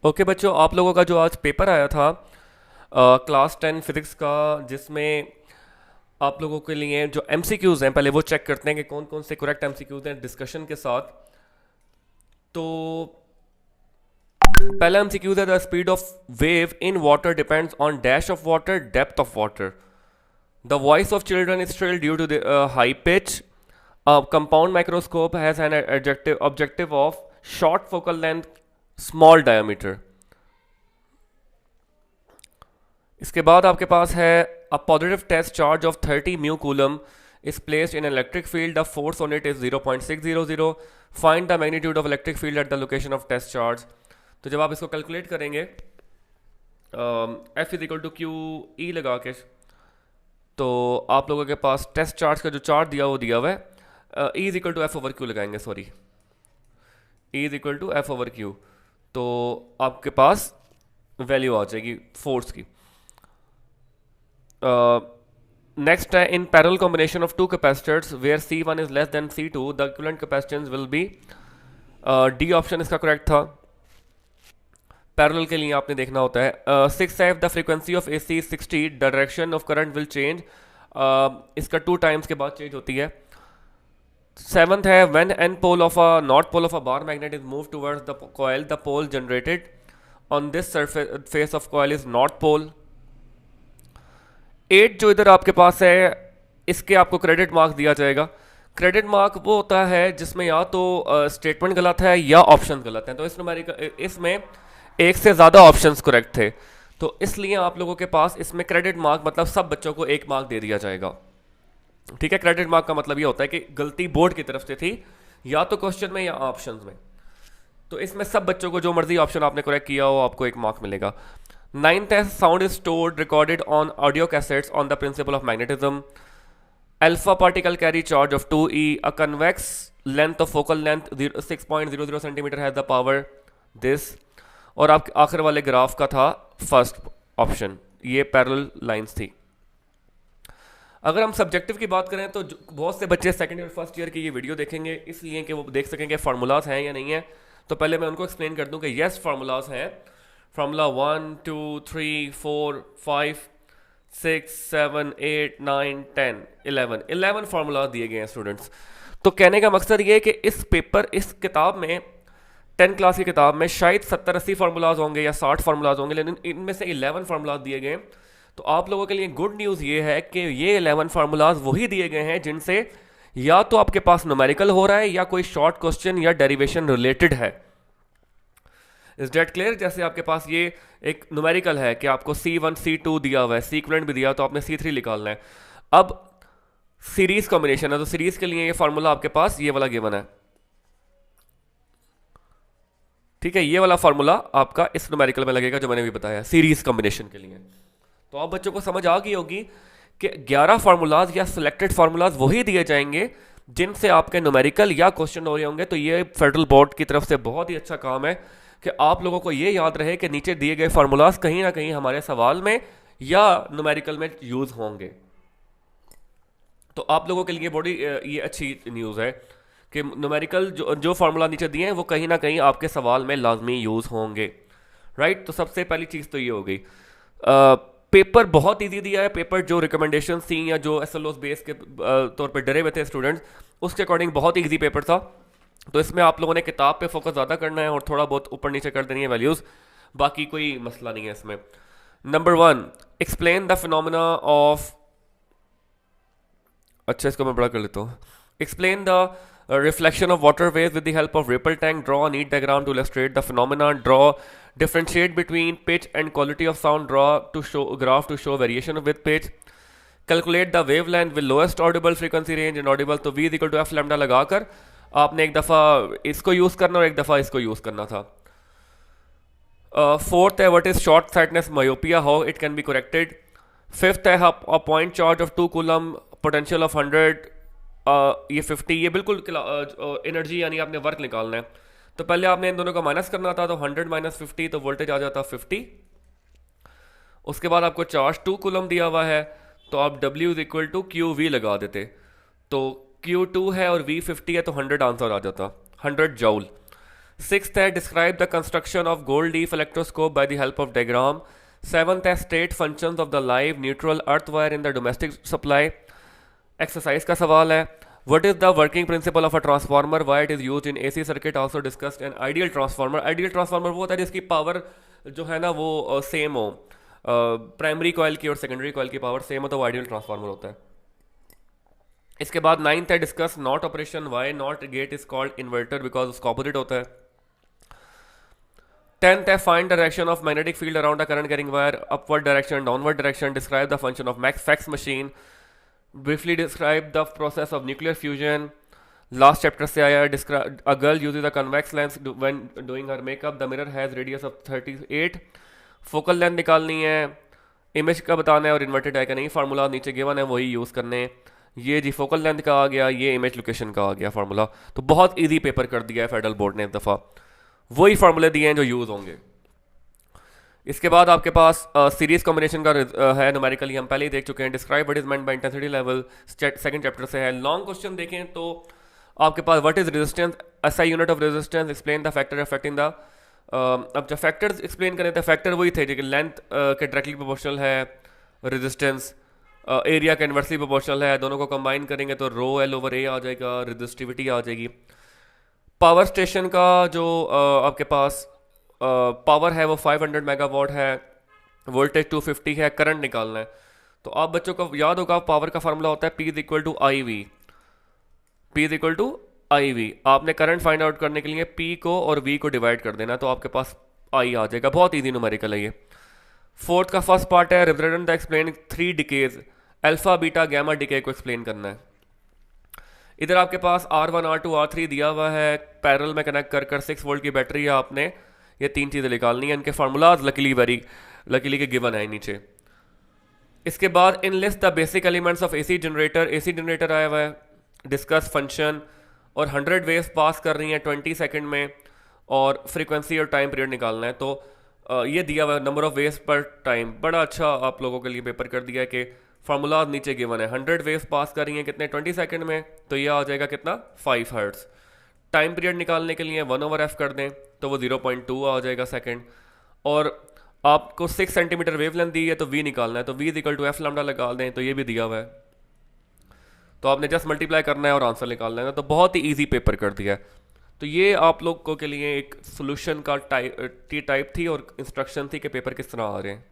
Okay बच्चों, आप लोगों का जो आज पेपर आया था क्लास 10 फिजिक्स का, जिसमें आप लोगों के लिए जो एमसीक्यूज हैं पहले वो चेक करते हैं कि कौन कौन से करेक्ट एमसीक्यूज हैं डिस्कशन के साथ। तो पहला एमसीक्यूज है the speed of wave in water depends on dash of water depth of water. The voice of children is shrill due to the high pitch. Compound microscope has an objective of short focal length small diameter. इसके बाद आपके पास है a positive test charge of 30 mu coulomb is placed in electric field the force on it is 0.600। Find the magnitude of electric field at the location of test charge. तो जब आप इसको calculate करेंगे f is equal to q e लगा के, तो आप लोगों के पास टेस्ट चार्ज का जो चार्ज दिया हुआ है E is equal to F over q लगाएंगे, sorry E is equal to F over q, तो आपके पास वैल्यू आ जाएगी फोर्स की। नेक्स्ट है in parallel combination of two capacitors where C1 is less than C2 the equivalent capacitance will be, D option इसका correct था। Parallel के लिए आपने देखना होता है। 6 है the frequency of AC 60 the direction of current will change, इसका 2 टाइम्स के बाद चेंज होती है। 7th है when an pole of a north pole of a bar magnet is move towards the coil the pole generated on this surface face of coil is north pole. 8 जो इधर आपके पास है इसके आपको क्रेडिट मार्क दिया जाएगा। क्रेडिट मार्क वो होता है जिसमें या तो स्टेटमेंट गलत है या ऑप्शन गलत है, तो इसमें एक से ज़्यादा ऑप्शंस करेक्ट थे, तो इसलिए आप लोगों के पास इसमें क्रेडिट मार्क मतलब सब बच्चों को 1 मार्क दे दिया जाएगा। ठीक है, क्रेडिट मार्क का मतलब ये होता है कि गलती बोर्ड की तरफ से थी या तो क्वेश्चन में या ऑप्शन में, तो इसमें सब बच्चों को जो मर्जी ऑप्शन आपने करेक्ट किया हो आपको 1 मार्क मिलेगा। 9th है sound is stored recorded on audio cassettes on the principle of magnetism. Alpha particle carry charge of 2e a convex length of focal length 6.00 centimetre has the power this. और आप आखिर वाले graph का था first option, ये parallel lines थी। अगर हम सब्जेक्टिव की बात करें तो बहुत से बच्चे सेकंड ईयर फर्स्ट ईयर की ये वीडियो देखेंगे इसलिए कि वो देख सकें कि फार्मूलाज हैं या नहीं है, तो पहले मैं उनको एक्सप्लेन कर दूं कि यस फार्मूलाज हैं। फार्मूला 1 2 3 4 5 6 7 8 9 10 11 फार्मूला दिए गए हैं स्टूडेंट्स। तो कहने का मकसद ये है कि इस किताब में 10 क्लास की किताब में शायद 70-80 फार्मूलाज होंगे या 60 फार्मूलाज होंगे, लेकिन इनमें से 11 फार्मूलाज दिए गए। तो आप लोगों के लिए गुड न्यूज़ ये है कि ये 11 फार्मूलाज वही दिए गए हैं जिनसे या तो आपके पास न्यूमेरिकल हो रहा है या कोई शॉर्ट क्वेश्चन या डेरिवेशन रिलेटेड है। Is that clear? जैसे आपके पास ये एक न्यूमेरिकल है कि आपको C1 C2 दिया हुआ है, सीक्वेंट भी दिया, तो आपने C3 निकालना है। अब सीरीज कॉम्बिनेशन है, तो सीरीज के लिए ये फार्मूला आपके पास ये वाला गिवन है। ठीक है, ये वाला फार्मूला आपका इस न्यूमेरिकल में लगेगा जो मैंने भी बताया सीरीज कॉम्बिनेशन के लिए। तो आप बच्चों को समझ आ गई होगी कि 11 फार्मूलाज या सिलेक्टेड फार्मूलाज वही दिए जाएंगे जिनसे आपके न्यूमेरिकल या क्वेश्चन हो रहे होंगे। तो ये फेडरल बोर्ड की तरफ से बहुत ही अच्छा काम है कि आप लोगों को ये याद रहे कि नीचे दिए गए फार्मूलाज कहीं ना कहीं हमारे सवाल में या न्यूमेरिकल में यूज होंगे। तो आप लोगों के लिए बड़ी ये अच्छी न्यूज़ है कि न्यूमेरिकल जो फार्मूला नीचे दिए हैं वो कहीं ना कहीं आपके सवाल में लाजमी यूज़ होंगे। राइट, तो सबसे पहली चीज़ तो ये हो गई। पेपर बहुत इजी दिया है। पेपर जो रिकमेंडेशन थी या जो SLOs बेस के तौर पे डरे हुए थे स्टूडेंट्स, उसके अकॉर्डिंग बहुत इजी पेपर था। तो इसमें आप लोगों ने किताब पे फोकस ज़्यादा करना है और थोड़ा बहुत ऊपर नीचे कर देनी है वैल्यूज़, बाकी कोई मसला नहीं है इसमें। Number 1, explain the phenomena of, अच्छा इसको मैं बड़ा कर लेता हूँ। Explain the reflection of water waves with the help of ripple tank. Draw a neat diagram to illustrate the phenomena. Draw differentiate between pitch and quality of sound. Draw to show graph to show variation with pitch. Calculate the wavelength with lowest audible frequency range and audible. तो v is equal to f lambda लगाकर आपने एक दफ़ा इसको use करना और एक दफ़ा इसको यूज़ करना था। फोर्थ है what is short sightedness myopia, how it can be corrected. Fifth है a point charge of 2 coulomb potential of 100, ये 50, ये बिल्कुल एनर्जी यानी आपने वर्क निकालना है। तो पहले आपने इन दोनों का माइनस करना था, तो 100 माइनस 50 तो वोल्टेज आ जाता 50। उसके बाद आपको चार्ज 2 कूलम दिया हुआ है, तो आप W is equal to Q V लगा देते, तो Q2 है और V 50 है तो 100 आंसर आ जाता, 100 जूल। सिक्स्थ है describe the construction of gold leaf electroscope by the help of diagram. Seventh है state functions of the live neutral earth wire in the domestic supply. Exercise का सवाल है what is the working principle of a transformer, why it is used in AC circuit, also discussed. An ideal transformer, ideal transformer वो होता है जिसकी power जो है ना वो सेम हो, प्राइमरी कॉइल की और सेकेंडरी कॉइल की पावर सेम हो, तो वो आइडियल ट्रांसफार्मर होता है। इसके बाद नाइन्थ है discuss not operation, why not gate is called inverter, because उसका ऑपोजिट होता है। टेंथ है find direction of magnetic field around the current carrying wire, upward direction, downward direction, describe the function of max fax machine, briefly describe the process of nuclear fusion. Last chapter से आया describe a girl uses a convex lens when doing her makeup, the mirror has radius of 38। Focal length निकालनी है, image का बताना है और inverted है कि नहीं, फार्मूला नीचे गिवन है वही यूज़ करने हैं। ये जी फोकल लेंथ का आ गया, ये इमेज लोकेशन का आ गया फार्मूला। तो बहुत इजी पेपर कर दिया है फेडरल बोर्ड ने इस दफ़ा, वही फार्मूले दिए हैं जो यूज़ होंगे। इसके बाद आपके पास सीरीज कॉम्बिनेशन का है न्यूमेरिकली, हम पहले ही देख चुके हैं। Describe what is meant by intensity level, second chapter से है। लॉन्ग क्वेश्चन देखें तो आपके पास what is resistance, SI unit of resistance, explain the factor affecting the. अब जब फैक्टर्स एक्सप्लेन करें तो फैक्टर वही थे जो कि लेंथ के डायरेक्टली प्रोपोर्शनल है, रेजिस्टेंस एरिया के इन्वर्सली प्रोपोर्शनल है, दोनों को कंबाइन करेंगे तो रो एल ओवर ए आ जाएगा, रेजिस्टिविटी आ जाएगी। पावर स्टेशन का जो आपके पास पावर है वो 500 मेगावाट है, वोल्टेज 250 है, करंट निकालना है। तो आप बच्चों को याद होगा पावर का फार्मूला होता है P is equal to I V, P is equal to I V. आपने करंट फाइंड आउट करने के लिए P को और V को डिवाइड कर देना, तो आपके पास I आ जाएगा। बहुत ईजी न्यूमेरिकल है ये। फोर्थ का फर्स्ट पार्ट है represent the explain 3 decays, alpha beta gamma decay को एक्सप्लेन करना है। इधर आपके पास R1 R2 R3 दिया हुआ है, पैरेलल में कनेक्ट कर कर 6 वोल्ट की बैटरी है, आपने ये 3 चीज़ें निकालनी है। इनके फार्मूलाज लकीली के गिवन है नीचे। इसके बाद in list the basic elements of AC generator, AC generator आया हुआ है, डिस्कस फंक्शन, और 100 वेव्स पास कर रही हैं 20 सेकंड में, और फ्रीक्वेंसी और टाइम पीरियड निकालना है। तो ये दिया हुआ है नंबर ऑफ वेव्स पर टाइम। बड़ा अच्छा आप लोगों के लिए पेपर कर दिया है कि फार्मूलाज नीचे गिवन है। 100 वेव्स पास कर रही हैं कितने 20 सेकंड में, तो ये आ जाएगा कितना 5 हर्ट्ज। टाइम पीरियड निकालने के लिए 1/f कर दें तो वो 0.2 आ जाएगा सेकंड। और आपको 6 सेंटीमीटर वेव लेंथ दी है तो V निकालना है, तो V equal to F lambda लगा दें, तो ये भी दिया हुआ है। तो आपने जस्ट मल्टीप्लाई करना है और आंसर निकालना है। तो बहुत ही ईजी पेपर कर दिया है। तो ये आप लोग को के लिए एक सोल्यूशन का टाइप थी और इंस्ट्रक्शन थी कि पेपर किस तरह आ रहे हैं।